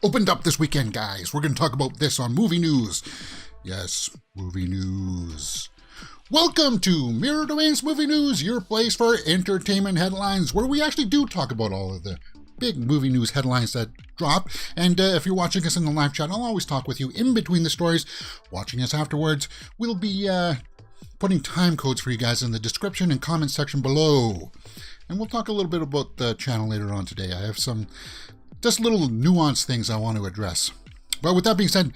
opened up this weekend, guys. We're going to talk about this on Movie News. Yes, Movie News. Welcome to Mirror Domain's Movie News, your place for entertainment headlines, where we actually do talk about all of the big movie news headlines that drop. And if you're watching us in the live chat, I'll always talk with you in between the stories. Watching us afterwards, we'll be putting time codes for you guys in the description and comment section below. And we'll talk a little bit about the channel later on today. I have some just little nuanced things I want to address. But with that being said,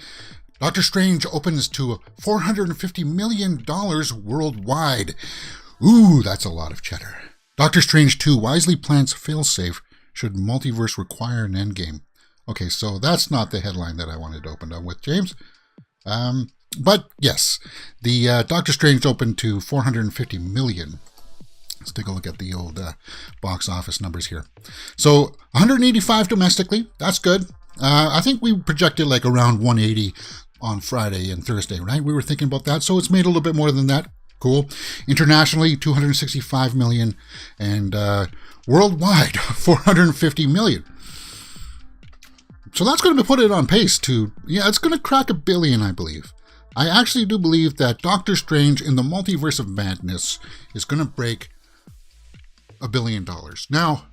Doctor Strange opens to $450 million worldwide. Ooh, that's a lot of cheddar. Doctor Strange 2 wisely plants failsafe should multiverse require an endgame. Okay, so that's not the headline that I wanted to open up with, James. But yes, the Doctor Strange opened to $450 million. Let's take a look at the old box office numbers here. So 185 domestically, that's good. I think we projected like around 180 on Friday and Thursday, right? We were thinking about that. So it's made a little bit more than that. Cool. Internationally, 265 million. And worldwide, 450 million. So that's going to put it on pace to, it's going to crack $1 billion, I believe. I actually do believe that Doctor Strange in the Multiverse of Madness is going to break $1 billion. Now,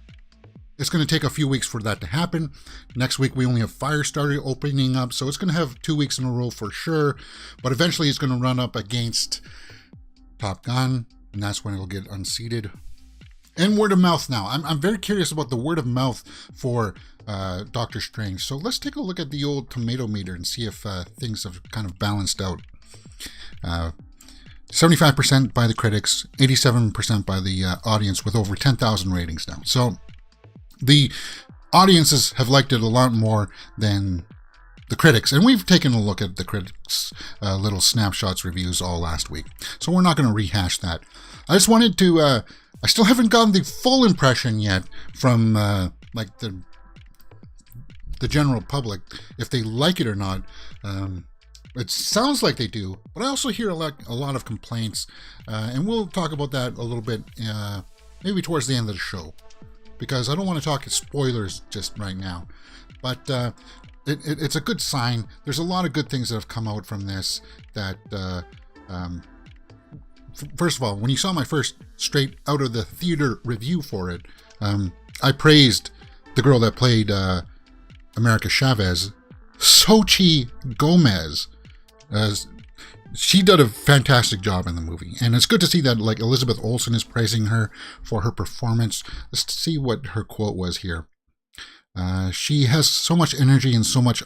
it's going to take a few weeks for that to happen. Next week, we only have Firestarter opening up, so it's going to have 2 weeks in a row for sure. But eventually, it's going to run up against Top Gun, and that's when it'll get unseated. And word of mouth now. I'm very curious about the word of mouth for Doctor Strange. So let's take a look at the old tomato meter and see if things have kind of balanced out. 75% by the critics, 87% by the audience, with over 10,000 ratings now. So the audiences have liked it a lot more than the critics. And we've taken a look at the critics' little snapshots reviews all last week. So we're not going to rehash that. I just wanted to, I still haven't gotten the full impression yet from like the general public, if they like it or not. It sounds like they do, but I also hear a lot of complaints, and we'll talk about that a little bit, maybe towards the end of the show, because I don't want to talk spoilers just right now. But it's a good sign. There's a lot of good things that have come out from this. That first of all, when you saw my first straight out of the theater review for it, I praised the girl that played America Chavez, Xochitl Gomez. She did a fantastic job in the movie, and it's good to see that like Elizabeth Olsen is praising her for her performance. Let's see what her quote was here. She has so much energy and so much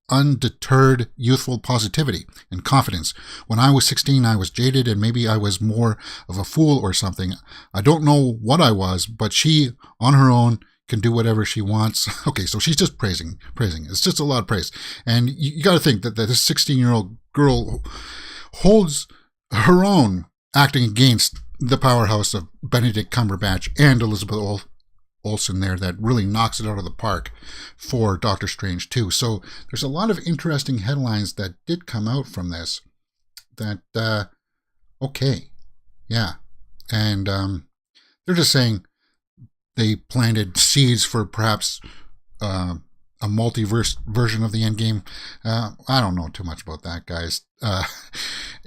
undeterred youthful positivity and confidence. When I was 16, I was jaded and maybe I was more of a fool or something. I don't know what I was, but she on her own can do whatever she wants. Okay, so she's just praising. It's just a lot of praise. And you got to think that this 16-year-old girl holds her own acting against the powerhouse of Benedict Cumberbatch and Elizabeth Olsen there, that really knocks it out of the park for Doctor Strange 2. So there's a lot of interesting headlines that did come out from this that, okay, yeah. And they're just saying they planted seeds for perhaps a multiverse version of the Endgame. I don't know too much about that, guys.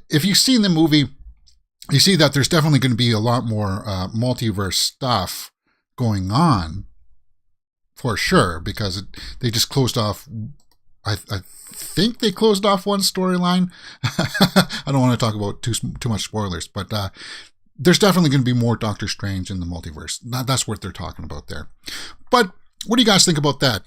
If you've seen the movie, you see that there's definitely going to be a lot more multiverse stuff going on, for sure, because they just closed off. I think they closed off one storyline. I don't want to talk about too much spoilers, but there's definitely going to be more Doctor Strange in the multiverse. That's what they're talking about there. But what do you guys think about that?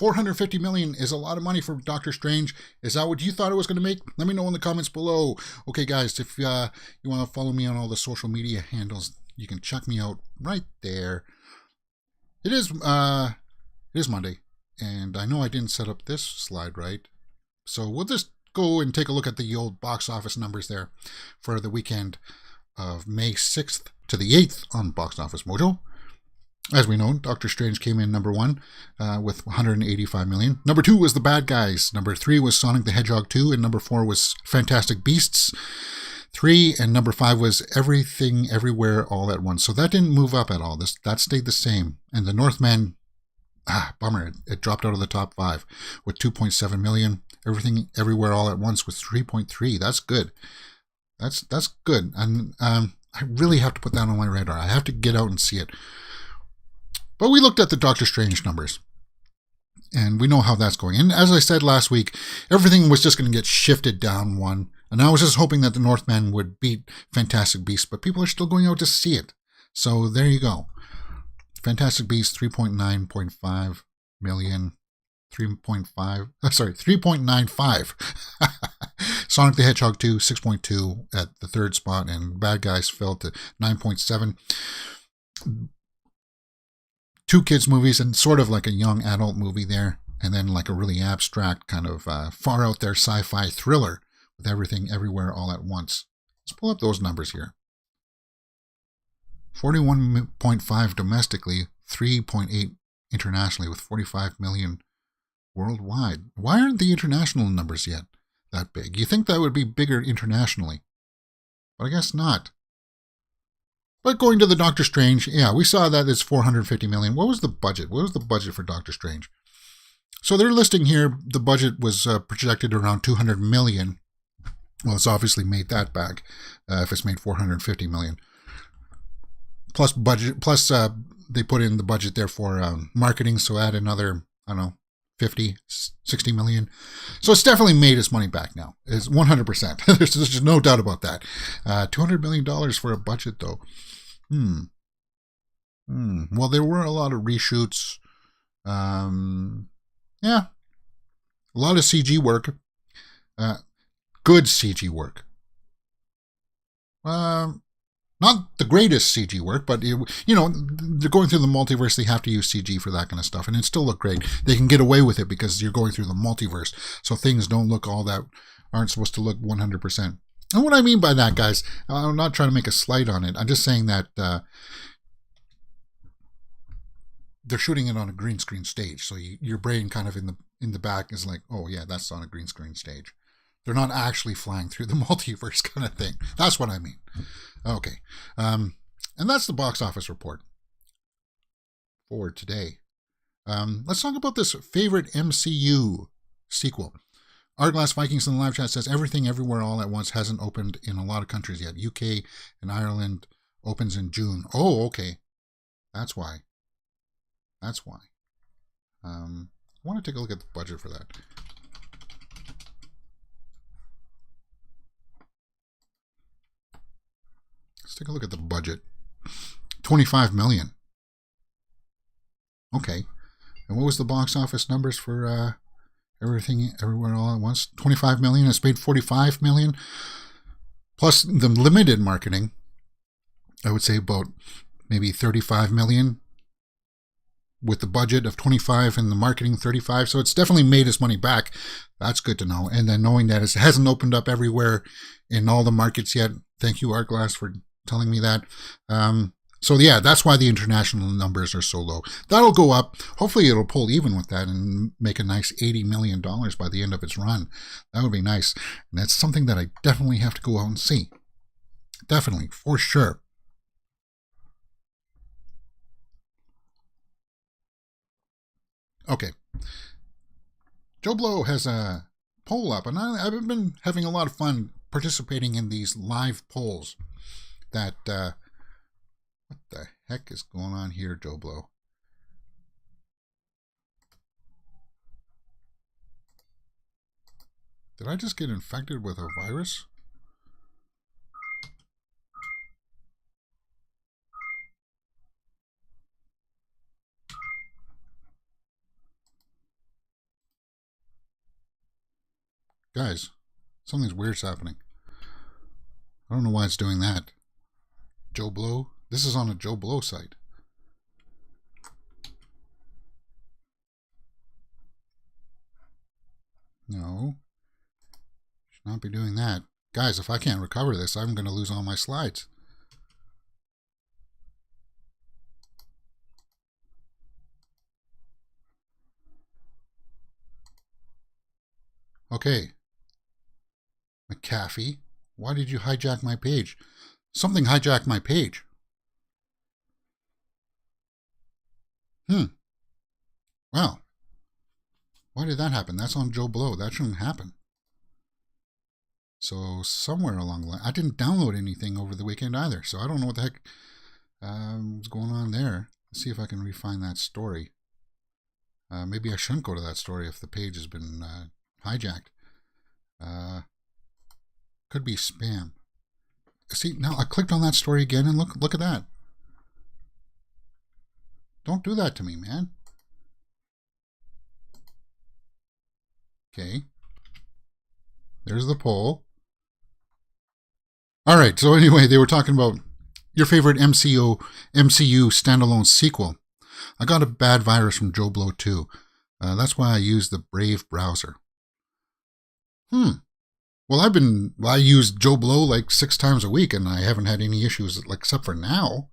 $450 million is a lot of money for Doctor Strange. Is that what you thought it was going to make? Let me know in the comments below. Okay, guys, if you want to follow me on all the social media handles, you can check me out right there. It is Monday, and I know I didn't set up this slide right. So we'll just go and take a look at the old box office numbers there for the weekend of May 6th to the 8th on Box Office Mojo. As we know, Doctor Strange came in number 1 with $185 million. Number 2 was The Bad Guys. Number 3 was Sonic the Hedgehog 2. And number 4 was Fantastic Beasts 3. And number 5 was Everything Everywhere All at Once. So that didn't move up at all. That stayed the same. And The Northman Bummer. It dropped out of the top 5 with 2.7 million. Everything Everywhere All at Once with 3.3. That's good. That's good. And I really have to put that on my radar. I have to get out and see it. But we looked at the Doctor Strange numbers, and we know how that's going. And as I said last week, everything was just going to get shifted down one. And I was just hoping that the Northman would beat Fantastic Beasts, but people are still going out to see it. So there you go. Fantastic Beasts, 3.9.5 million. 3.95. Sonic the Hedgehog 2, 6.2 at the third spot, and Bad Guys fell to 9.7. 2 kids movies and sort of like a young adult movie there, and then like a really abstract kind of far out there sci-fi thriller with Everything Everywhere All at Once. Let's pull up those numbers here. 41.5 domestically, 3.8 internationally, with 45 million worldwide. Why aren't the international numbers yet that big? You think that would be bigger internationally, but I guess not. But going to the Doctor Strange, yeah, we saw that it's 450 million. What was the budget? What was the budget for Doctor Strange? So they're listing here the budget was projected around 200 million. Well, it's obviously made that back if it's made 450 million. Plus they put in the budget there for marketing, so add another, I don't know, 50, 60 million. So it's definitely made its money back now. It's 100%. There's just no doubt about that. $200 million for a budget, though. Well, there were a lot of reshoots. Yeah. A lot of CG work. Good CG work. Not the greatest CG work, but, they're going through the multiverse. They have to use CG for that kind of stuff, and it still looked great. They can get away with it because you're going through the multiverse, so things don't look aren't supposed to look 100%. And what I mean by that, guys, I'm not trying to make a slight on it. I'm just saying that they're shooting it on a green screen stage, so your brain kind of in the back is like, oh yeah, that's on a green screen stage. They're not actually flying through the multiverse kind of thing. That's what I mean. Okay. And that's the box office report for today. Let's talk about this favorite MCU sequel. Artglass Vikings in the live chat says Everything Everywhere All at Once hasn't opened in a lot of countries yet. UK and Ireland opens in June. Oh, okay. That's why. I want to take a look at the budget for that. Let's take a look at the budget. 25 million. Okay. And what was the box office numbers for Everything Everywhere All at Once? 25 million. It's made 45 million. Plus the limited marketing, I would say about maybe 35 million. With the budget of 25 and the marketing 35. So it's definitely made its money back. That's good to know. And then knowing that it hasn't opened up everywhere in all the markets yet. Thank you, Artglass, for telling me that. So yeah, that's why the international numbers are so low. That'll go up. Hopefully it'll pull even with that and make a nice $80 million by the end of its run. That would be nice. And that's something that I definitely have to go out and see. Definitely, for sure. Okay. Joe Blow has a poll up, and I've been having a lot of fun participating in these live polls. What the heck is going on here, Joe Blow? Did I just get infected with a virus? Guys, something's weird's happening. I don't know why it's doing that. Joe Blow? This is on a Joe Blow site. No. Should not be doing that. Guys, if I can't recover this, I'm going to lose all my slides. Okay. McAfee, why did you hijack my page? Something hijacked my page. Well, why did that happen? That's on Joe Blow. That shouldn't happen. So somewhere along the line, I didn't download anything over the weekend either. So I don't know what the heck was going on there. Let's see if I can refine that story. Maybe I shouldn't go to that story if the page has been hijacked. Could be spam. See, now I clicked on that story again and look at that. Don't do that to me, man. Okay. There's the poll. All right, so anyway, they were talking about your favorite MCU standalone sequel. I got a bad virus from Joe Blow too. That's why I use the Brave browser. Well, I use Joe Blow like 6 times a week, and I haven't had any issues, like, except for now.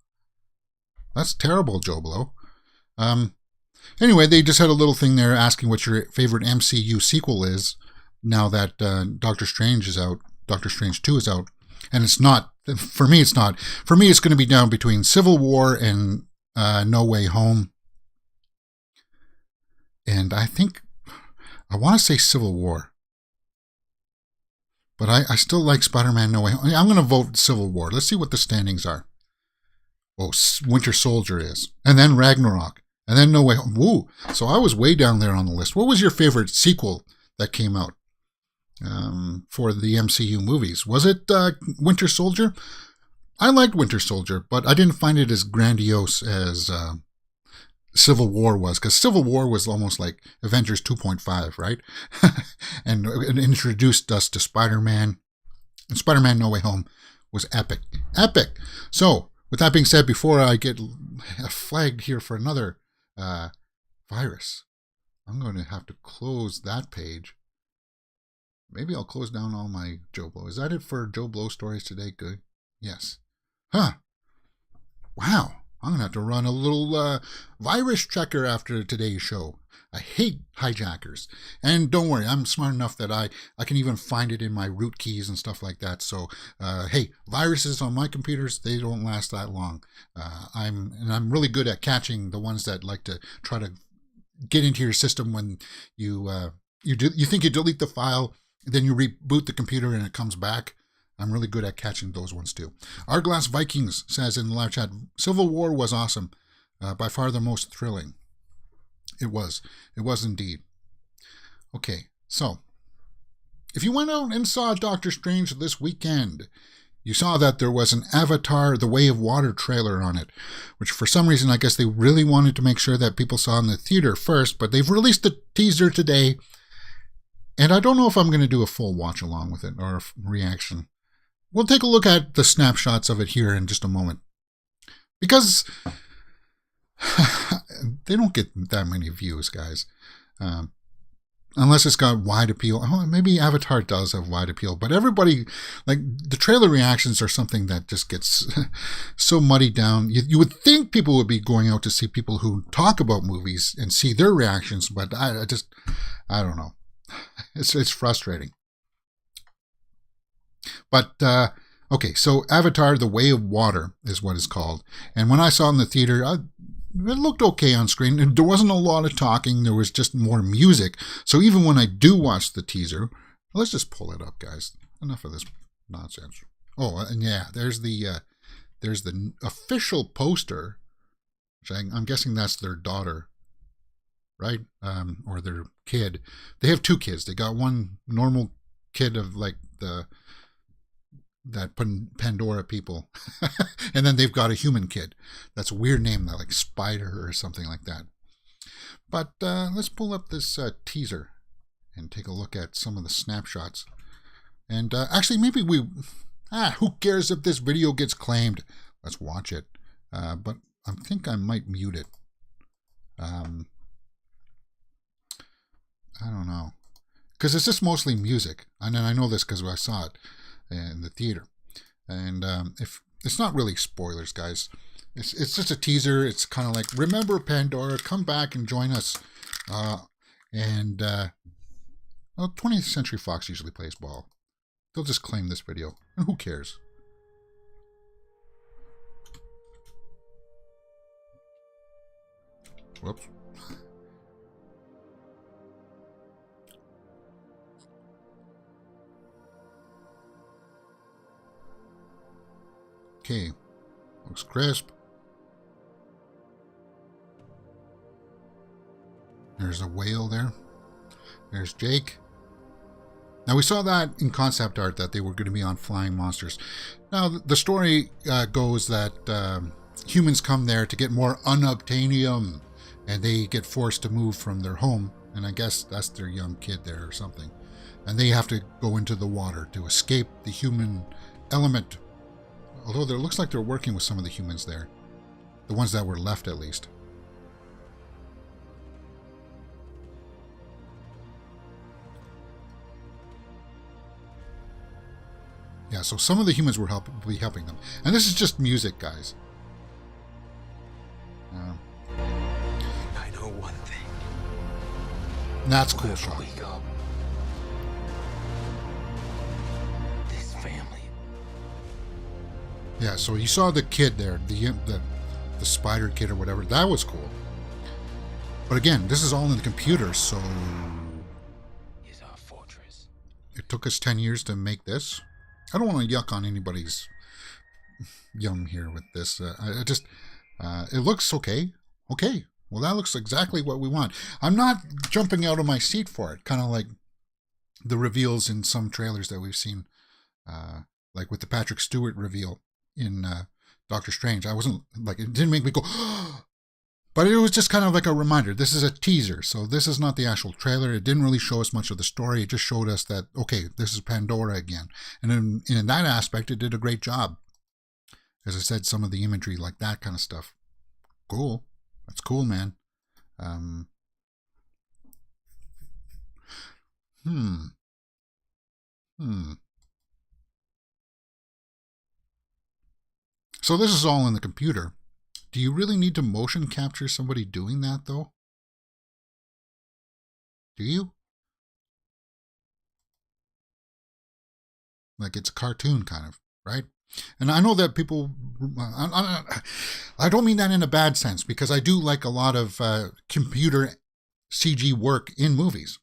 That's terrible, Joe Blow. Anyway, they just had a little thing there asking what your favorite MCU sequel is now that Doctor Strange is out. Doctor Strange 2 is out. And it's not, for me it's not. For me it's going to be down between Civil War and No Way Home. And I think, I want to say Civil War. But I still like Spider-Man No Way Home. I'm going to vote Civil War. Let's see what the standings are. Oh, Winter Soldier is. And then Ragnarok. And then No Way Home. Woo! So I was way down there on the list. What was your favorite sequel that came out for the MCU movies? Was it Winter Soldier? I liked Winter Soldier, but I didn't find it as grandiose as Civil War was, because Civil War was almost like Avengers 2.5, right? And it introduced us to Spider-Man. And Spider-Man No Way Home was epic. Epic! So, with that being said, before I get flagged here for another virus, I'm going to have to close that page. Maybe I'll close down all my Joe Blow. Is that it for Joe Blow stories today? Good. Yes. Huh. Wow. I'm going to have to run a little virus checker after today's show. I hate hijackers. And don't worry, I'm smart enough that I can even find it in my root keys and stuff like that. So, hey, viruses on my computers, they don't last that long. I'm really good at catching the ones that like to try to get into your system when you think you delete the file, then you reboot the computer and it comes back. I'm really good at catching those ones too. Arglass Vikings says in the live chat, Civil War was awesome. By far the most thrilling. It was. It was indeed. Okay, so if you went out and saw Doctor Strange this weekend, you saw that there was an Avatar The Way of Water trailer on it, which for some reason I guess they really wanted to make sure that people saw in the theater first, but they've released the teaser today, and I don't know if I'm going to do a full watch along with it or a reaction. We'll take a look at the snapshots of it here in just a moment. Because they don't get that many views, guys. Unless it's got wide appeal. Oh, maybe Avatar does have wide appeal. But everybody, like, the trailer reactions are something that just gets so muddied down. You would think people would be going out to see people who talk about movies and see their reactions. But I don't know. It's frustrating. But, okay, so Avatar The Way of Water is what it's called. And when I saw it in the theater, it looked okay on screen. There wasn't a lot of talking. There was just more music. So even when I do watch the teaser, let's just pull it up, guys. Enough of this nonsense. Oh, and yeah, there's the official poster, which I'm guessing that's their daughter, right? Or their kid. They have 2 kids. They got one normal kid of like that Pandora people. And then they've got a human kid. That's a weird name, like Spider or something like that. But let's pull up this teaser and take a look at some of the snapshots. And actually, maybe who cares if this video gets claimed? Let's watch it. But I think I might mute it. I don't know. Because it's just mostly music. And I know this because I saw it in the theater. And if it's not really spoilers, guys. It's just a teaser. It's kind of like, remember Pandora, come back and join us. Well, 20th Century Fox usually plays ball. They'll just claim this video. And who cares? Whoops. Okay. Looks crisp. There's a whale there. There's Jake. Now, we saw that in concept art that they were going to be on flying monsters. Now, the story goes that humans come there to get more unobtainium, and they get forced to move from their home, and I guess that's their young kid there or something. And they have to go into the water to escape the human element. Although it looks like they're working with some of the humans there. The ones that were left, at least. Yeah, so some of the humans will be helping them. And this is just music, guys. I know one thing. That's cool shot. We go. This family. Yeah, so you saw the kid there, the spider kid or whatever. That was cool. But again, this is all in the computer, so Is our fortress. it took us 10 years to make this. I don't want to yuck on anybody's yum here with this. It looks okay. Okay, well, that looks exactly what we want. I'm not jumping out of my seat for it, kind of like the reveals in some trailers that we've seen, like with the Patrick Stewart reveal in Doctor Strange. I wasn't, like, it didn't make me go, but it was just kind of like a reminder. This is a teaser, so this is not the actual trailer. It didn't really show us much of the story. It just showed us that, okay, this is Pandora again. And in that aspect, it did a great job. As I said, some of the imagery, like that kind of stuff. Cool. That's cool, man. So this is all in the computer. Do you really need to motion capture somebody doing that, though? Do you? Like, it's a cartoon, kind of, right? And I know that people... I don't mean that in a bad sense, because I do like a lot of computer CG work in movies.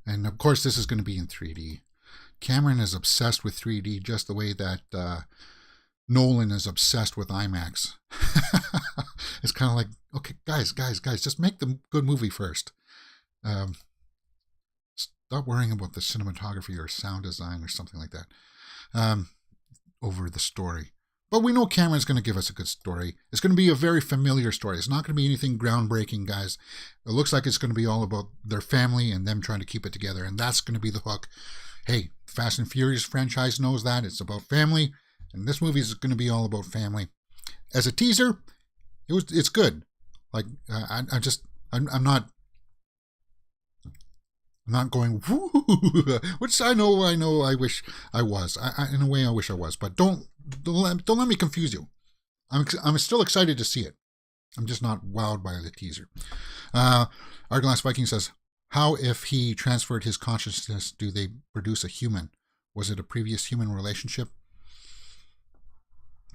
And, of course, this is going to be in 3D. Cameron is obsessed with 3D just the way that... Nolan is obsessed with IMAX. It's kind of like, okay, guys, just make the good movie first. Stop worrying about the cinematography or sound design or something like that over the story. But we know Cameron's going to give us a good story. It's going to be a very familiar story. It's not going to be anything groundbreaking, guys. It looks like it's going to be all about their family and them trying to keep it together. And that's going to be the hook. Hey, Fast and Furious franchise knows that. It's about family. And this movie is going to be all about family. As a teaser, it's good. Like I'm not going woo, which I know. I wish I was. In a way, I wish I was. But don't let me confuse you. I'm still excited to see it. I'm just not wowed by the teaser. Arglass Viking says, "How if he transferred his consciousness? Do they produce a human? Was it a previous human relationship?"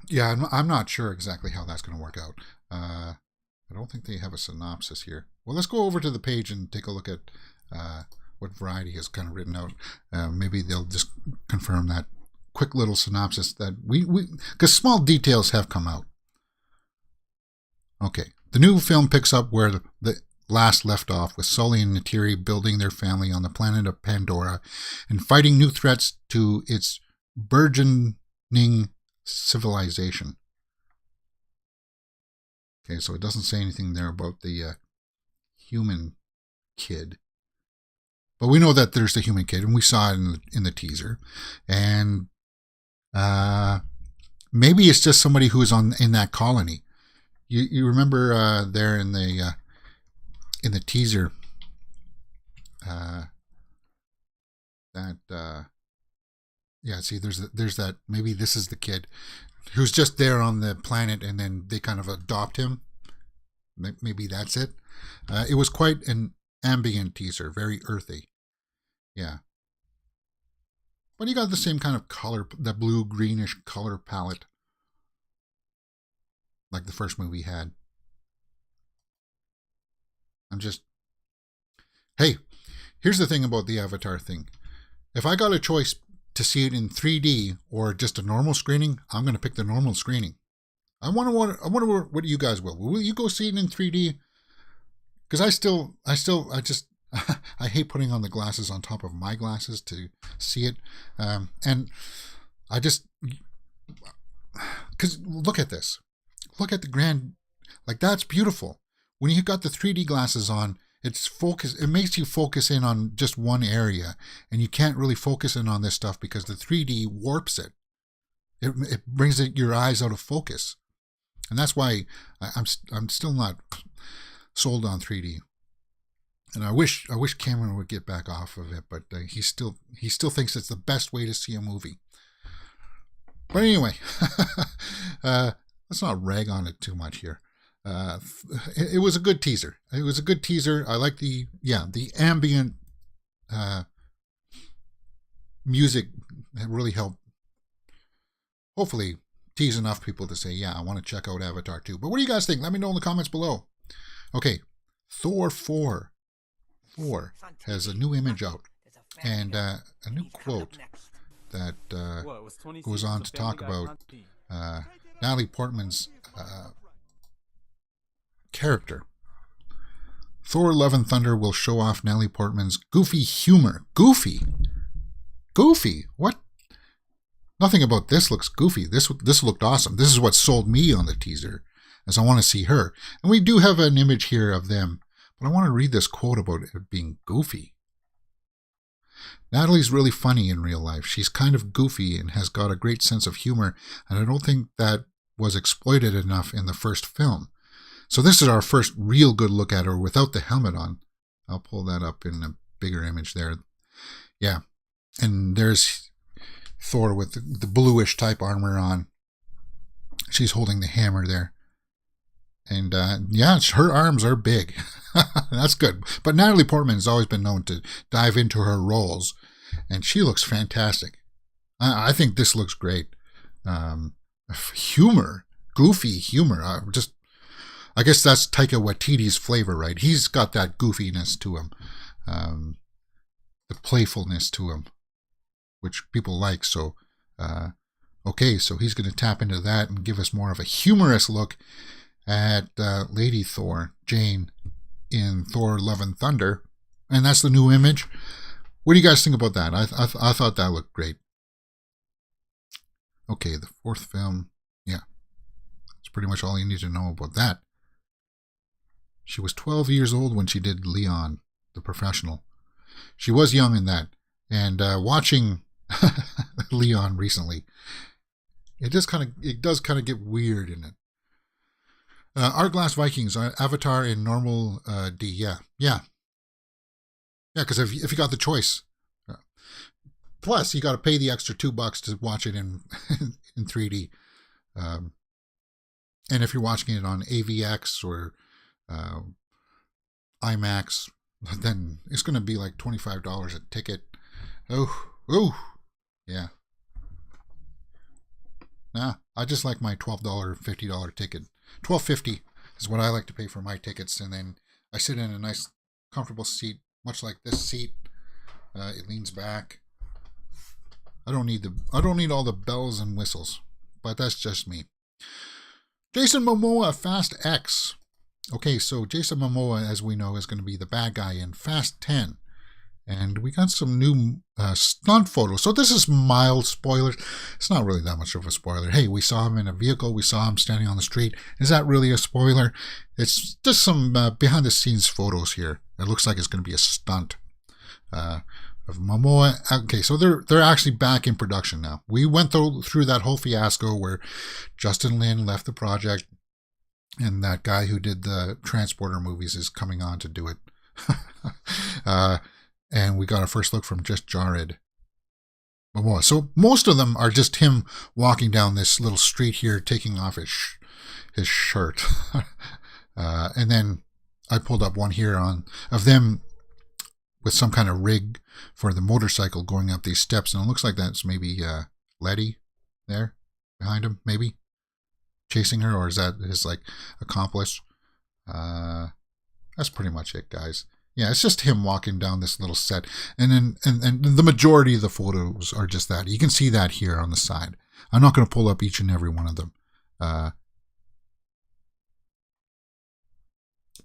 Yeah, I'm not sure exactly how that's going to work out. I don't think they have a synopsis here. Well, let's go over to the page and take a look at what Variety has kind of written out. Maybe they'll just confirm that quick little synopsis that because small details have come out. Okay, the new film picks up where the last left off, with Sully and Neytiri building their family on the planet of Pandora and fighting new threats to its burgeoning civilization. Okay, so it doesn't say anything there about the human kid, but we know that there's the human kid, and we saw it in the teaser. And maybe it's just somebody who's in that colony. You remember there in the teaser that. Yeah, see, there's that. Maybe this is the kid who's just there on the planet, and then they kind of adopt him. Maybe that's it. It was quite an ambient teaser, very earthy. Yeah, but you got the same kind of color, the blue greenish color palette, like the first movie had. Hey, here's the thing about the Avatar thing. If I got a choice to see it in 3D or just a normal screening, I'm going to pick the normal screening. I wonder what you guys will. Will you go see it in 3D? Because I just, I hate putting on the glasses on top of my glasses to see it. And I just, because look at this. Look at the grand, like that's beautiful. When you got the 3D glasses on, it's focus. It makes you focus in on just one area, and you can't really focus in on this stuff because the 3D warps it. It brings your eyes out of focus, and that's why I'm still not sold on 3D. And I wish Cameron would get back off of it, but he still thinks it's the best way to see a movie. But anyway, let's not rag on it too much here. It was a good teaser. It was a good teaser. I like the ambient music. It really helped, hopefully, tease enough people to say, yeah, I want to check out Avatar 2. But what do you guys think? Let me know in the comments below. Okay, Thor 4. Thor has a new image out and a new quote that goes on to talk about Natalie Portman's character. Thor Love and Thunder will show off Natalie Portman's goofy humor. Goofy? What? Nothing about this looks goofy. This looked awesome. This is what sold me on the teaser, as I want to see her. And we do have an image here of them, but I want to read this quote about it being goofy. Natalie's really funny in real life. She's kind of goofy and has got a great sense of humor, and I don't think that was exploited enough in the first film. So this is our first real good look at her without the helmet on. I'll pull that up in a bigger image there. Yeah. And there's Thor with the bluish type armor on. She's holding the hammer there. And yeah, her arms are big. That's good. But Natalie Portman has always been known to dive into her roles, and she looks fantastic. I think this looks great. Humor, goofy humor. I guess that's Taika Waititi's flavor, right? He's got that goofiness to him, the playfulness to him, which people like. So, okay, so he's going to tap into that and give us more of a humorous look at Lady Thor, Jane, in Thor Love and Thunder. And that's the new image. What do you guys think about that? I thought that looked great. Okay, the fourth film. Yeah, that's pretty much all you need to know about that. She was 12 years old when she did Leon, the Professional. She was young in that. And watching Leon recently, it does kind of get weird in it. Hourglass Vikings, Avatar in normal D. Yeah, because if you got the choice, plus you got to pay the extra $2 to watch it in in 3D, and if you're watching it on AVX or IMAX, then it's going to be like $25 a ticket. Oh, yeah. Nah, I just like my $12, $50 ticket. $12.50 is what I like to pay for my tickets, and then I sit in a nice, comfortable seat, much like this seat. It leans back. I don't need all the bells and whistles, but that's just me. Jason Momoa, Fast X. Okay, so Jason Momoa, as we know, is going to be the bad guy in Fast 10. And we got some new stunt photos. So this is mild spoilers. It's not really that much of a spoiler. Hey, we saw him in a vehicle. We saw him standing on the street. Is that really a spoiler? It's just some behind-the-scenes photos here. It looks like it's going to be a stunt of Momoa. Okay, so they're actually back in production now. We went through that whole fiasco where Justin Lin left the project, and that guy who did the Transporter movies is coming on to do it. And we got a first look from just Jared Momoa. So most of them are just him walking down this little street here, taking off his shirt. And then I pulled up one here of them with some kind of rig for the motorcycle going up these steps. And it looks like that's maybe Letty there behind him, maybe chasing her, or is that his like accomplice? That's pretty much it, guys. Yeah, it's just him walking down this little set. And then and the majority of the photos are just that. You can see that here on the side. I'm not going to pull up each and every one of them. But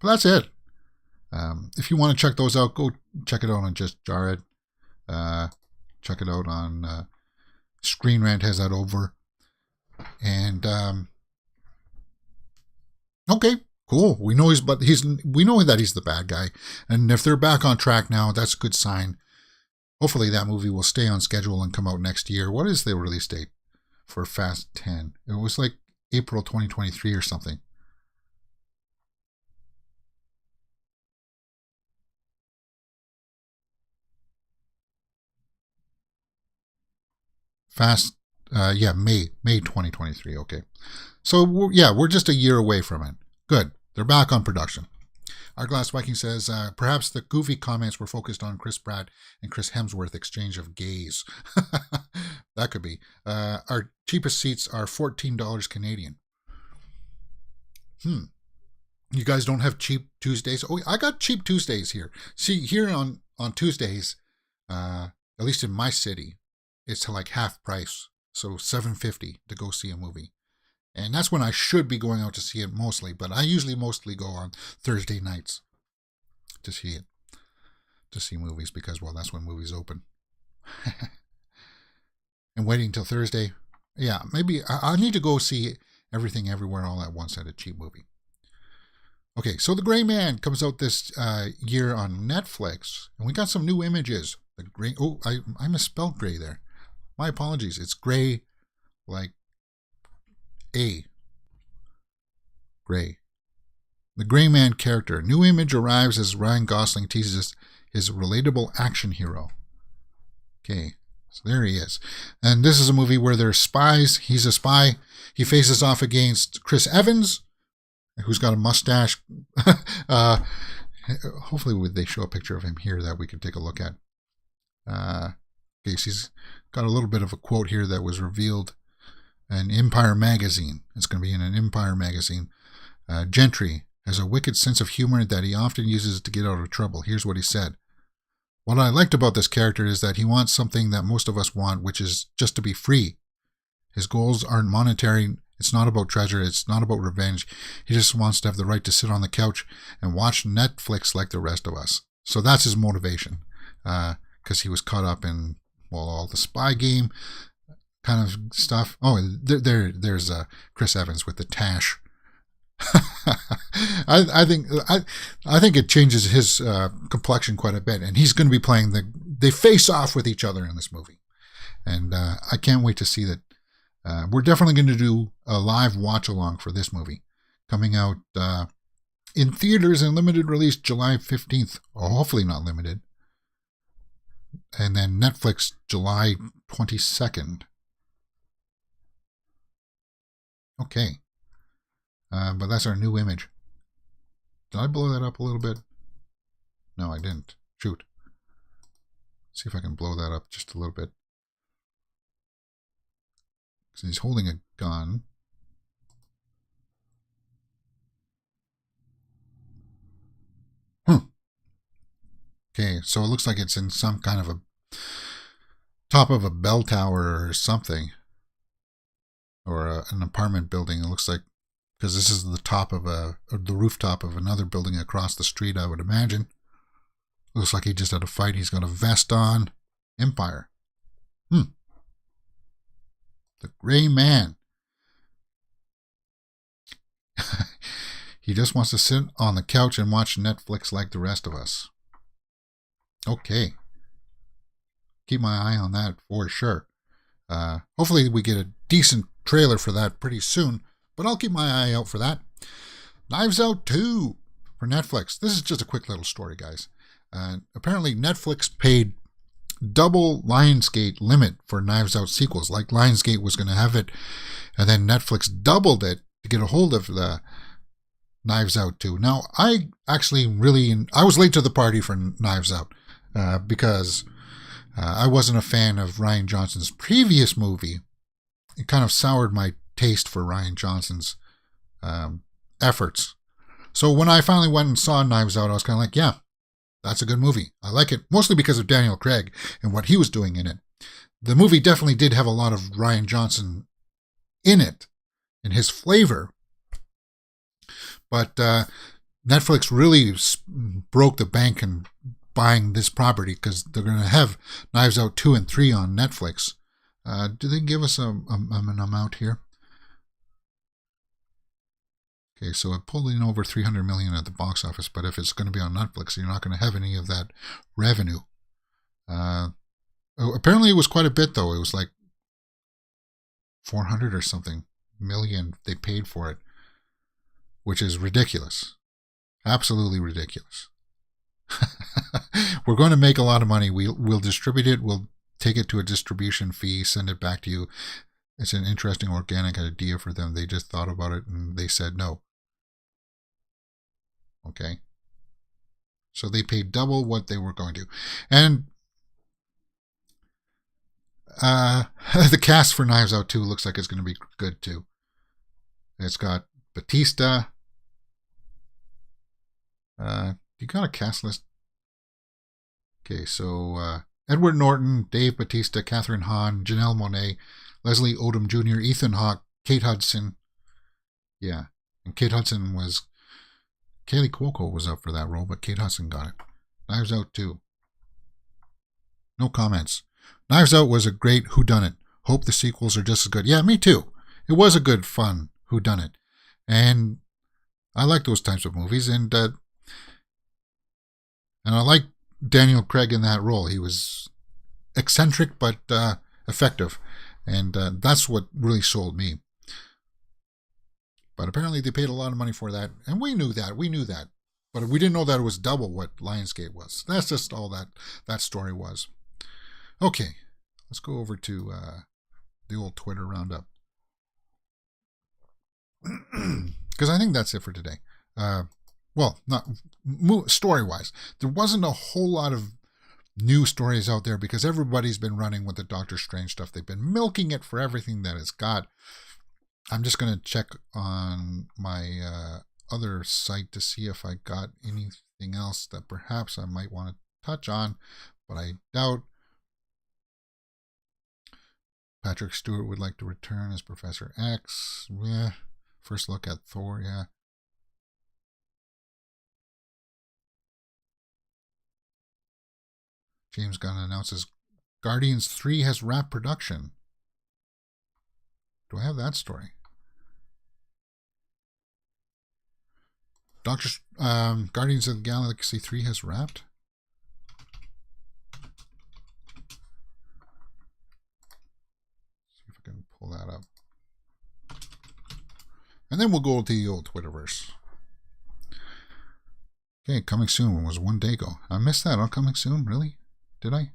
that's it. If you want to check those out, go check it out on Just Jared. Check it out on Screen Rant has that over. And okay, cool. We know we know that he's the bad guy. And if they're back on track now, that's a good sign. Hopefully that movie will stay on schedule and come out next year. What is the release date for Fast 10? It was like April 2023 or something. May 2023. Okay. So, we're just a year away from it. Good. They're back on production. Our Glass Viking says, perhaps the goofy comments were focused on Chris Pratt and Chris Hemsworth exchange of gays. That could be. Our cheapest seats are $14 Canadian. You guys don't have cheap Tuesdays? Oh, I got cheap Tuesdays here. See, here on Tuesdays, at least in my city, it's like half price. So $7.50 to go see a movie. And that's when I should be going out to see it mostly. But I usually mostly go on Thursday nights to see it. To see movies because, well, that's when movies open. And waiting till Thursday. Yeah, maybe I need to go see Everything Everywhere All at Once at a cheap movie. Okay, so The Gray Man comes out this year on Netflix. And we got some new images. The gray. Oh, I misspelled gray there. My apologies. It's gray like A. Gray. The Gray Man character. New image arrives as Ryan Gosling teases his relatable action hero. Okay, so there he is. And this is a movie where there's spies. He's a spy. He faces off against Chris Evans, who's got a mustache. Hopefully they show a picture of him here that we can take a look at. Okay, she's got a little bit of a quote here that was revealed in Empire magazine. It's going to be in an Empire magazine. Gentry has a wicked sense of humor that he often uses to get out of trouble. Here's what he said. What I liked about this character is that he wants something that most of us want, which is just to be free. His goals aren't monetary. It's not about treasure. It's not about revenge. He just wants to have the right to sit on the couch and watch Netflix like the rest of us. So that's his motivation. Because he was caught up in, well, all the spy game kind of stuff. Oh, there's Chris Evans with the tash. I think it changes his complexion quite a bit, and he's going to be playing they face off with each other in this movie, and I can't wait to see that. We're definitely going to do a live watch along for this movie, coming out in theaters and limited release July 15th, or hopefully not limited. And then Netflix, July 22nd. Okay. But that's our new image. Did I blow that up a little bit? No, I didn't. Shoot. See if I can blow that up just a little bit. So he's holding a gun. Okay, so it looks like it's in some kind of a top of a bell tower or something, or an apartment building. It looks like, because this is the top of the rooftop of another building across the street, I would imagine. Looks like he just had a fight. He's got a vest on. Empire. The Gray Man. He just wants to sit on the couch and watch Netflix like the rest of us. Okay. Keep my eye on that for sure. Hopefully we get a decent trailer for that pretty soon, but I'll keep my eye out for that. Knives Out 2 for Netflix. This is just a quick little story, guys. Apparently Netflix paid double Lionsgate limit for Knives Out sequels. Like Lionsgate was going to have it, and then Netflix doubled it to get a hold of the Knives Out 2. Now, I was late to the party for Knives Out because I wasn't a fan of Rian Johnson's previous movie. It kind of soured my taste for Rian Johnson's efforts. So when I finally went and saw Knives Out, I was kind of like, yeah, That's a good movie. I like it, mostly because of Daniel Craig and what he was doing in it. The movie definitely did have a lot of Rian Johnson in it, in his flavor. But Netflix really broke the bank in buying this property because they're going to have Knives Out 2 and 3 on Netflix. Do they give us an amount here? Okay, so it pulled in over $300 million at the box office, but if it's going to be on Netflix, you're not going to have any of that revenue. Apparently, it was quite a bit, though. It was like 400 or something million they paid for it, which is ridiculous. Absolutely ridiculous. We're going to make a lot of money. We'll distribute it. We'll take it to a distribution fee, send it back to you. It's an interesting organic idea for them. They just thought about it and they said no. Okay. So they paid double what they were going to. And the cast for Knives Out 2 looks like it's going to be good too. It's got Batista. You got a cast list? Okay, so Edward Norton, Dave Bautista, Catherine Hahn, Janelle Monáe, Leslie Odom Jr., Ethan Hawke, Kate Hudson. Yeah, and Kate Hudson was... Kaylee Cuoco was up for that role, but Kate Hudson got it. Knives Out 2. No comments. Knives Out was a great whodunit. Hope the sequels are just as good. Yeah, me too. It was a good, fun whodunit. And I like those types of movies. And I like Daniel Craig in that role. He was eccentric but effective. And that's what really sold me. But apparently they paid a lot of money for that. And we knew that. But we didn't know that it was double what Lionsgate was. That's just all that story was. Okay. Let's go over to the old Twitter roundup. Because I think that's it for today. Well, not story-wise. There wasn't a whole lot of new stories out there because everybody's been running with the Doctor Strange stuff. They've been milking it for everything that it's got. I'm just going to check on my other site to see if I got anything else that perhaps I might want to touch on, but I doubt. Patrick Stewart would like to return as Professor X. Yeah. First look at Thor, yeah. James Gunn announces Guardians 3 has wrapped production. Do I have that story? Guardians of the Galaxy 3 has wrapped? See if I can pull that up. And then we'll go to the old Twitterverse. Okay, coming soon was one day ago. I missed that on coming soon, really? Did I?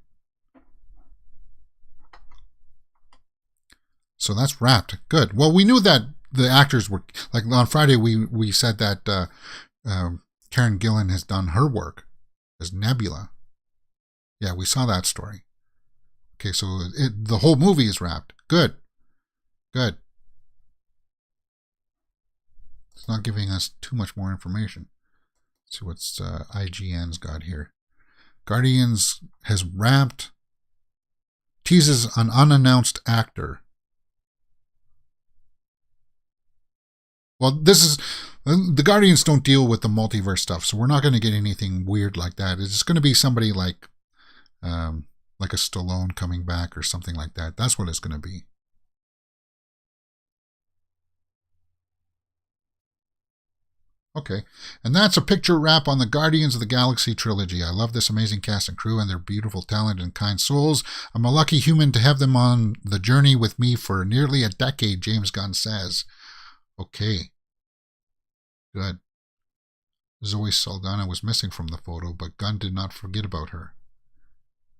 So that's wrapped. Good. Well, we knew that the actors were, like on Friday we said that Karen Gillan has done her work as Nebula. Yeah, we saw that story. Okay, so the whole movie is wrapped. Good. Good. It's not giving us too much more information. Let's see what's IGN's got here. Guardians has wrapped. Teases an unannounced actor. Well, this is... The Guardians don't deal with the multiverse stuff, so we're not going to get anything weird like that. It's going to be somebody like a Stallone coming back or something like that. That's what it's going to be. Okay, and that's a picture wrap on the Guardians of the Galaxy trilogy. I love this amazing cast and crew and their beautiful, talented, and kind souls. I'm a lucky human to have them on the journey with me for nearly a decade, James Gunn says. Okay. Good. Zoe Saldana was missing from the photo, but Gunn did not forget about her.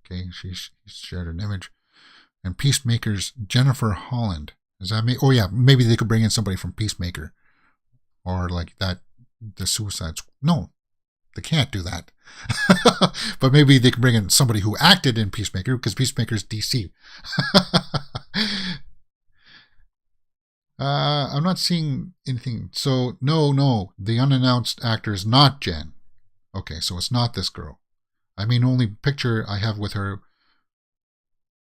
Okay, she shared an image. And Peacemaker's Jennifer Holland. Is that me? Oh yeah, maybe they could bring in somebody from Peacemaker. Or like that, the Suicide Squad. No, they can't do that. But maybe they can bring in somebody who acted in Peacemaker, because Peacemaker's DC. I'm not seeing anything. So, no, the unannounced actor is not Jen. Okay, so it's not this girl. I mean, only picture I have with her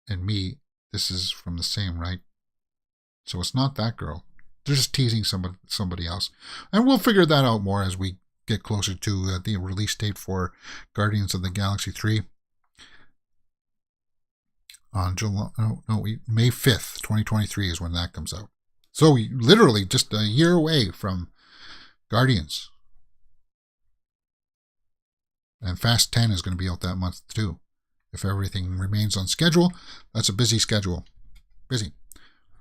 and me, this is from the same, right? So it's not that girl. They're just teasing somebody else. And we'll figure that out more as we get closer to the release date for Guardians of the Galaxy 3. On May 5th, 2023 is when that comes out. So literally just a year away from Guardians. And Fast 10 is going to be out that month too. If everything remains on schedule, that's a busy schedule. Busy.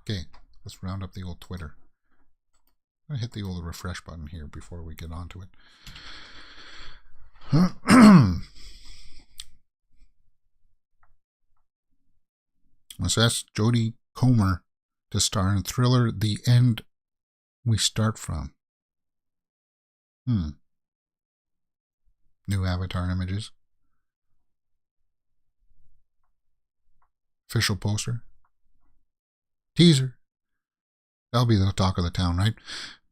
Okay, let's round up the old Twitter. I'm going to hit the old refresh button here before we get on to it. Let's ask Jodie Comer to star in thriller The End We Start From. New Avatar images. Official poster. Teaser. That'll be the talk of the town, right?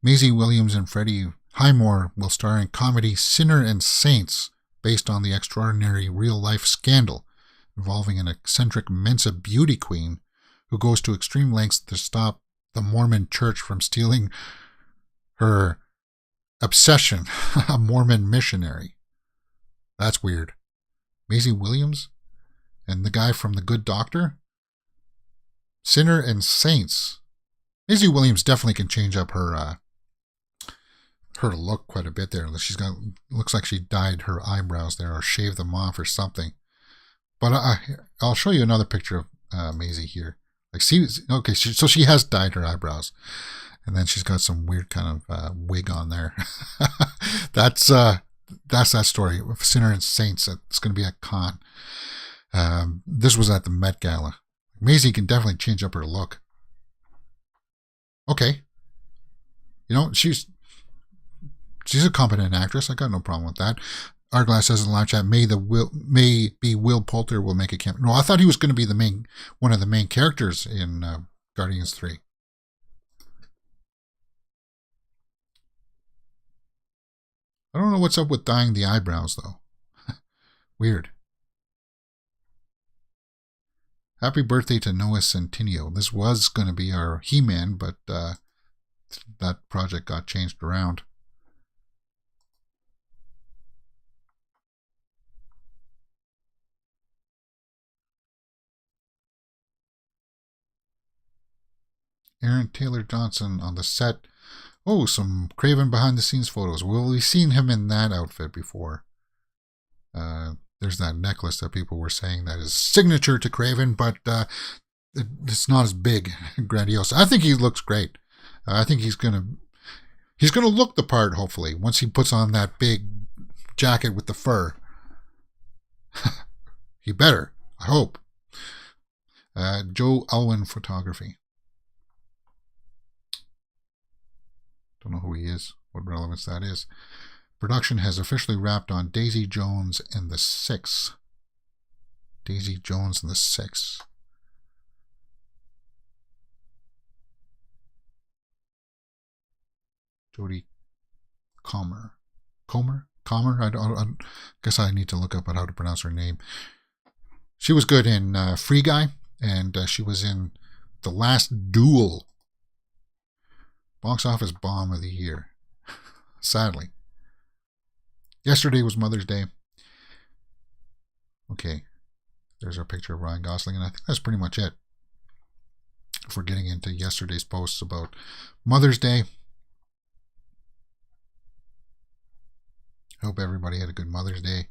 Maisie Williams and Freddie Highmore will star in comedy Sinner and Saints, based on the extraordinary real-life scandal involving an eccentric Mensa beauty queen who goes to extreme lengths to stop the Mormon church from stealing her obsession, a Mormon missionary. That's weird. Maisie Williams and the guy from The Good Doctor? Sinner and Saints. Maisie Williams definitely can change up her look quite a bit there. She's got, looks like she dyed her eyebrows there or shaved them off or something. But I'll show you another picture of Maisie here. Like, see, okay, so she has dyed her eyebrows, and then she's got some weird kind of wig on there. That's that story of Sinner and Saints. It's going to be at Con. This was at the Met Gala. Maisie can definitely change up her look. Okay, you know, she's a competent actress. I got no problem with that. Arglass says in the live chat, maybe Will Poulter will make a cameo. No, I thought he was going to be one of the main characters in Guardians 3. I don't know what's up with dyeing the eyebrows, though. Weird. Happy birthday to Noah Centineo. This was going to be our He-Man, but that project got changed around. Aaron Taylor Johnson on the set. Oh, some Kraven behind the scenes photos. Well, we've seen him in that outfit before. There's that necklace that people were saying that is signature to Kraven, but it's not as big, grandiose. I think he looks great. I think he's gonna look the part. Hopefully, once he puts on that big jacket with the fur, he better. I hope. Joe Alwyn Photography. Don't know who he is, what relevance that is. Production has officially wrapped on Daisy Jones and the Six. Daisy Jones and the Six. Jodie Comer. Comer? I guess I need to look up how to pronounce her name. She was good in Free Guy, and she was in The Last Duel. Box office bomb of the year. Sadly. Yesterday was Mother's Day. Okay. There's our picture of Ryan Gosling, and I think that's pretty much it. If we're getting into yesterday's posts about Mother's Day. I hope everybody had a good Mother's Day.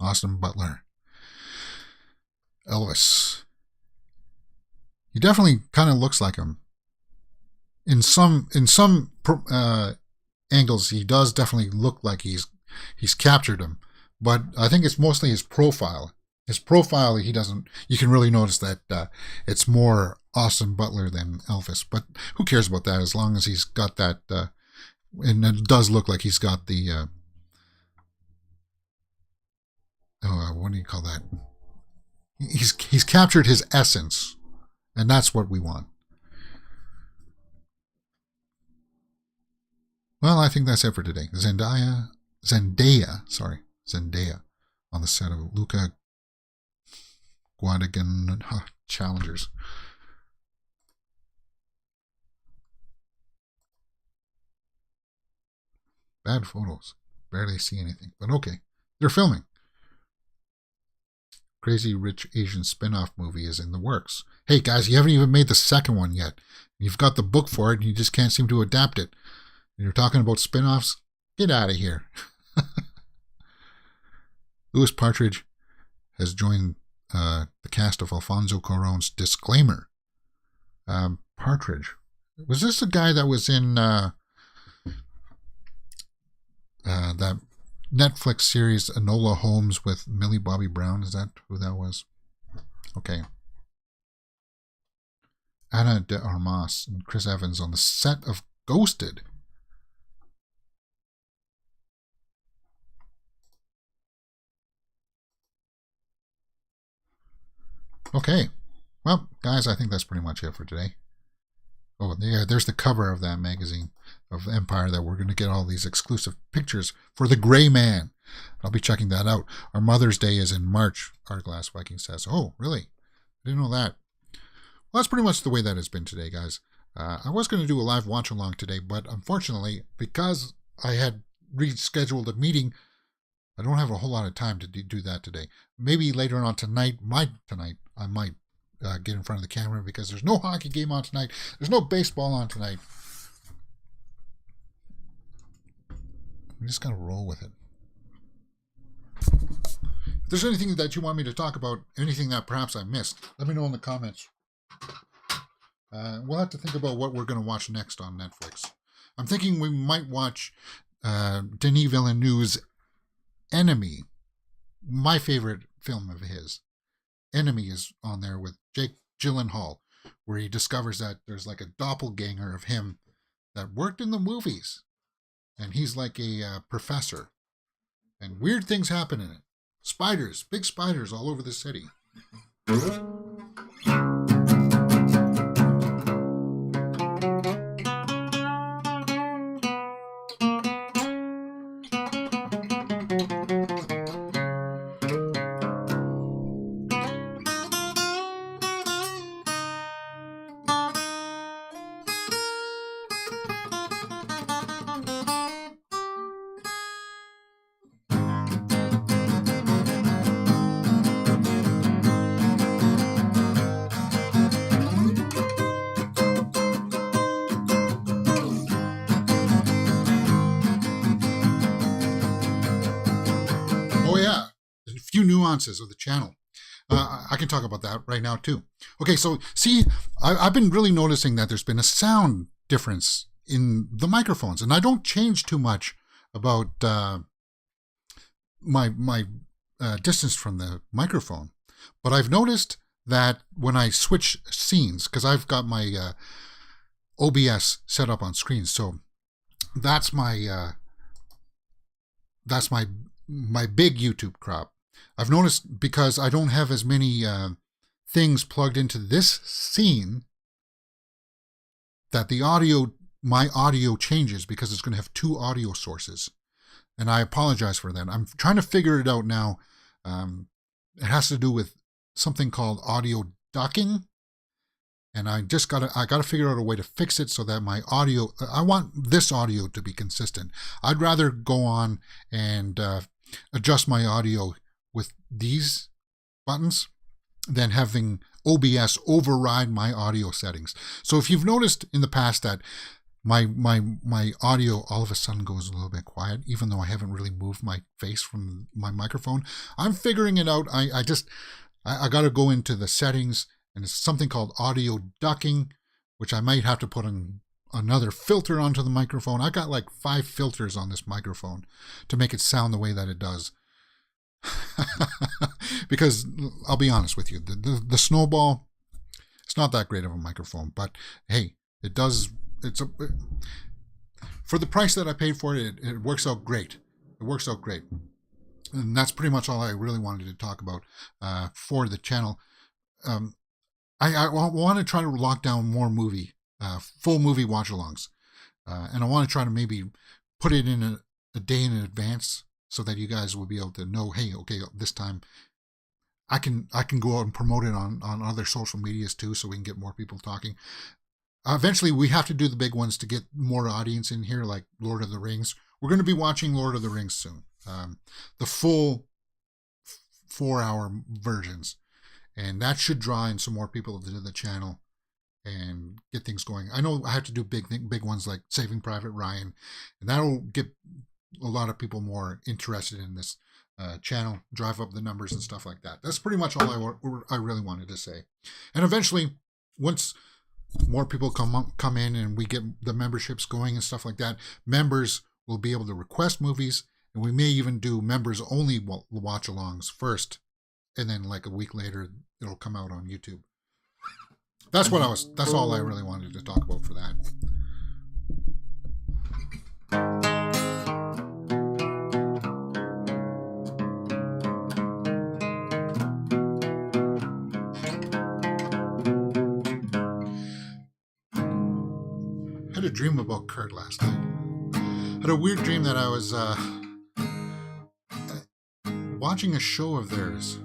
Austin Butler. Elvis. He definitely kind of looks like him. In some angles, he does definitely look like he's captured him. But I think it's mostly his profile. His profile, he doesn't. You can really notice that it's more Austin Butler than Elvis. But who cares about that? As long as he's got that, and it does look like he's got the. What do you call that? He's captured his essence, and that's what we want. Well, I think that's it for today. Zendaya on the set of Luca Guadagnino Challengers. Bad photos. Barely see anything. But okay. They're filming. Crazy Rich Asian spin-off movie is in the works. Hey guys, you haven't even made the second one yet. You've got the book for it and you just can't seem to adapt it. And you're talking about spin-offs? Get out of here. Louis Partridge has joined the cast of Alfonso Cuarón's Disclaimer. Partridge. Was this the guy that was in that Netflix series Enola Holmes with Millie Bobby Brown? Is that who that was? Okay. Ana de Armas and Chris Evans on the set of Ghosted. Okay. Well, guys, I think that's pretty much it for today. Oh, yeah, there's the cover of that magazine of Empire that we're going to get all these exclusive pictures for the Gray Man. I'll be checking that out. Our Mother's Day is in March, Glass Viking says. Oh, really? I didn't know that. Well, that's pretty much the way that has been today, guys. I was going to do a live watch along today, but unfortunately, because I had rescheduled a meeting, I don't have a whole lot of time to do that today. Maybe later on tonight, I might get in front of the camera because there's no hockey game on tonight. There's no baseball on tonight. We just got to roll with it. If there's anything that you want me to talk about, anything that perhaps I missed, let me know in the comments. We'll have to think about what we're going to watch next on Netflix. I'm thinking we might watch Denis Villeneuve's Enemy, my favorite film of his. Enemy is on there with Jake Gyllenhaal, where he discovers that there's like a doppelganger of him that worked in the movies. And he's like a professor. And weird things happen in it. Spiders, big spiders all over the city. Nuances of the channel. I can talk about that right now too. Okay, so see, I've been really noticing that there's been a sound difference in the microphones, and I don't change too much about my distance from the microphone, but I've noticed that when I switch scenes, because I've got my OBS set up on screen, so that's my big YouTube crop. I've noticed because I don't have as many things plugged into this scene that my audio changes because it's going to have two audio sources. And I apologize for that. I'm trying to figure it out now. It has to do with something called audio ducking. And I gotta figure out a way to fix it so that my audio, I want this audio to be consistent. I'd rather go on and adjust my audio with these buttons than having OBS override my audio settings. So if you've noticed in the past that my audio all of a sudden goes a little bit quiet, even though I haven't really moved my face from my microphone, I'm figuring it out. I got to go into the settings, and it's something called audio ducking, which I might have to put another filter onto the microphone. I got like 5 filters on this microphone to make it sound the way that it does. Because I'll be honest with you, the Snowball, it's not that great of a microphone, but hey, it does. For the price that I paid for it, it works out great. It works out great, and that's pretty much all I really wanted to talk about for the channel. I want to try to lock down more full movie watch-alongs. And I want to try to maybe put it in a day in advance so that you guys will be able to know, hey, okay, this time I can go out and promote it on other social medias too, so we can get more people talking. Eventually, we have to do the big ones to get more audience in here, like Lord of the Rings. We're going to be watching Lord of the Rings soon, the full 4-hour versions, and that should draw in some more people to the channel and get things going. I know I have to do big ones like Saving Private Ryan, and that'll get a lot of people more interested in this channel, drive up the numbers and stuff like that. That's pretty much all I really wanted to say. And eventually, once more people come in and we get the memberships going and stuff like that, members will be able to request movies, and we may even do members only watch alongs first, and then like a week later it'll come out on YouTube. That's all I really wanted to talk about for that. I had a dream about Kurt last night. I had a weird dream that I was watching a show of theirs,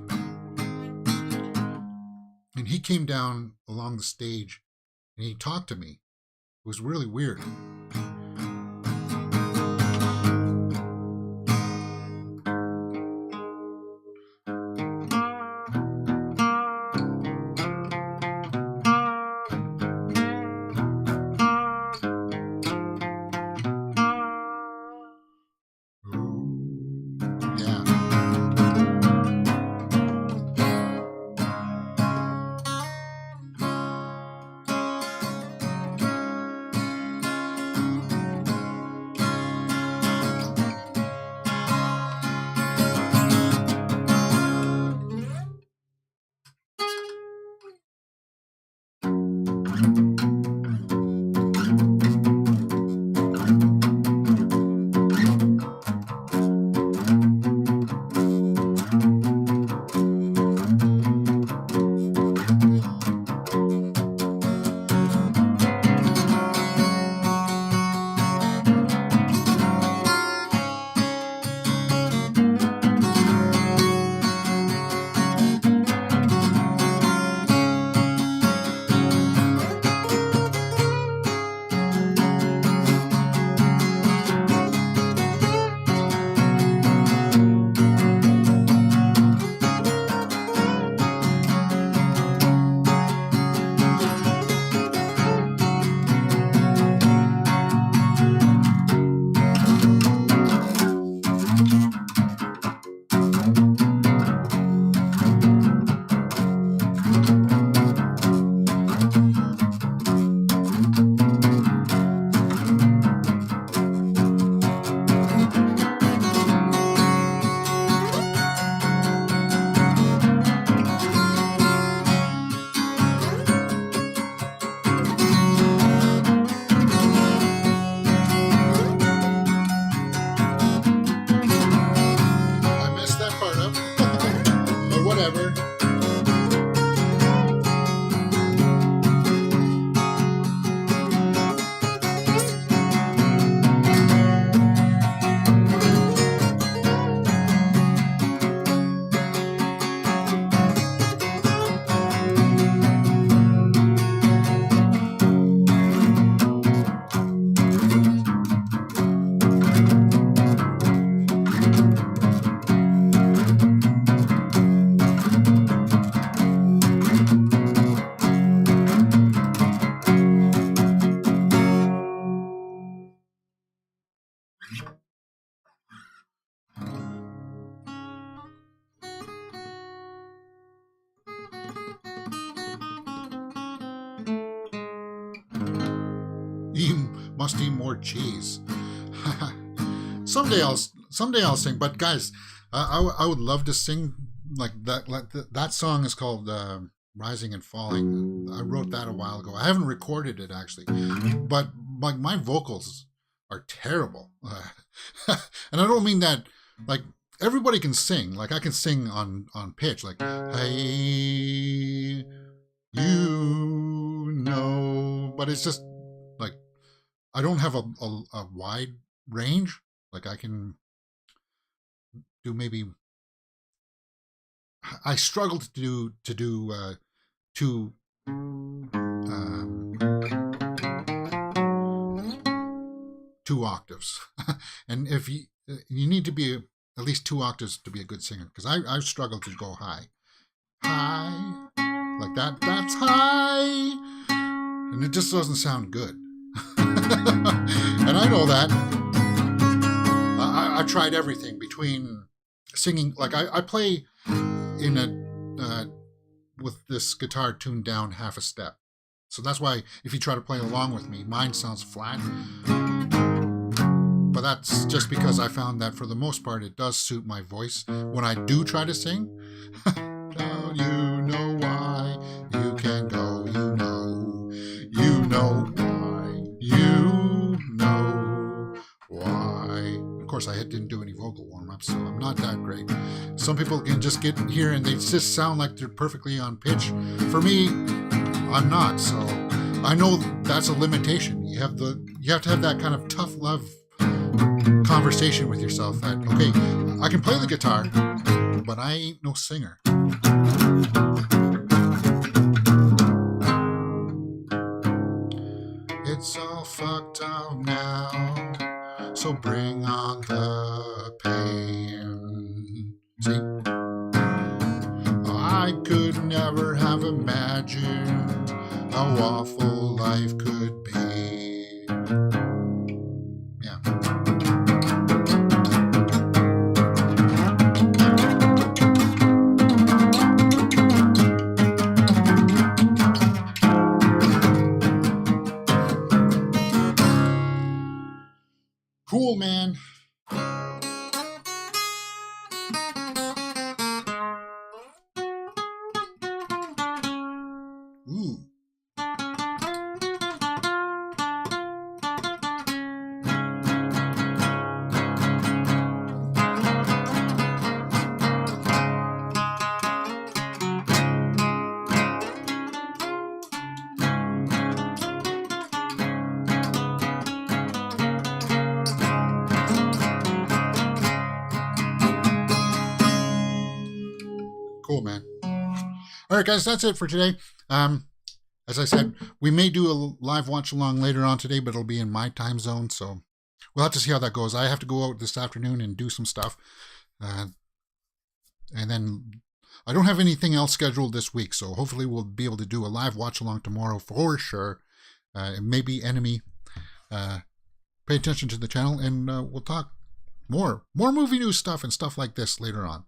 and he came down along the stage and he talked to me. It was really weird. You must eat more cheese. Someday I'll sing. But guys, I would love to sing like that. That song is called "Rising and Falling." I wrote that a while ago. I haven't recorded it actually, but like my vocals are terrible, and I don't mean that like everybody can sing. Like I can sing on pitch, like hey, you know, but it's just like I don't have a wide range. Like I can do maybe. I struggle to do two two octaves, and if you need to be at least 2 octaves to be a good singer, because I struggle to go high like that. That's high, and it just doesn't sound good. And I know that. I tried everything between singing. Like I play in a with this guitar tuned down half a step, so that's why if you try to play along with me, mine sounds flat. But that's just because I found that for the most part it does suit my voice when I do try to sing. Don't you know why you can go? You know why. You know why. Of course, I didn't do any vocal warm-ups, so I'm not that great. Some people can just get here and they just sound like they're perfectly on pitch. For me, I'm not, so I know that's a limitation. You have to have that kind of tough love conversation with yourself that, okay, I can play the guitar, but I ain't no singer. It's all fucked up now, so bring on the pain. See? I could never have imagined how awful life could be. Yeah. Cool, man. Ooh. Cool, man. All right, guys, that's it for today. As I said, we may do a live watch along later on today, but it'll be in my time zone, so we'll have to see how that goes. I have to go out this afternoon and do some stuff, and then I don't have anything else scheduled this week, so hopefully we'll be able to do a live watch along tomorrow for sure. It may be Enemy. Pay attention to the channel, and we'll talk more movie news stuff and stuff like this later on.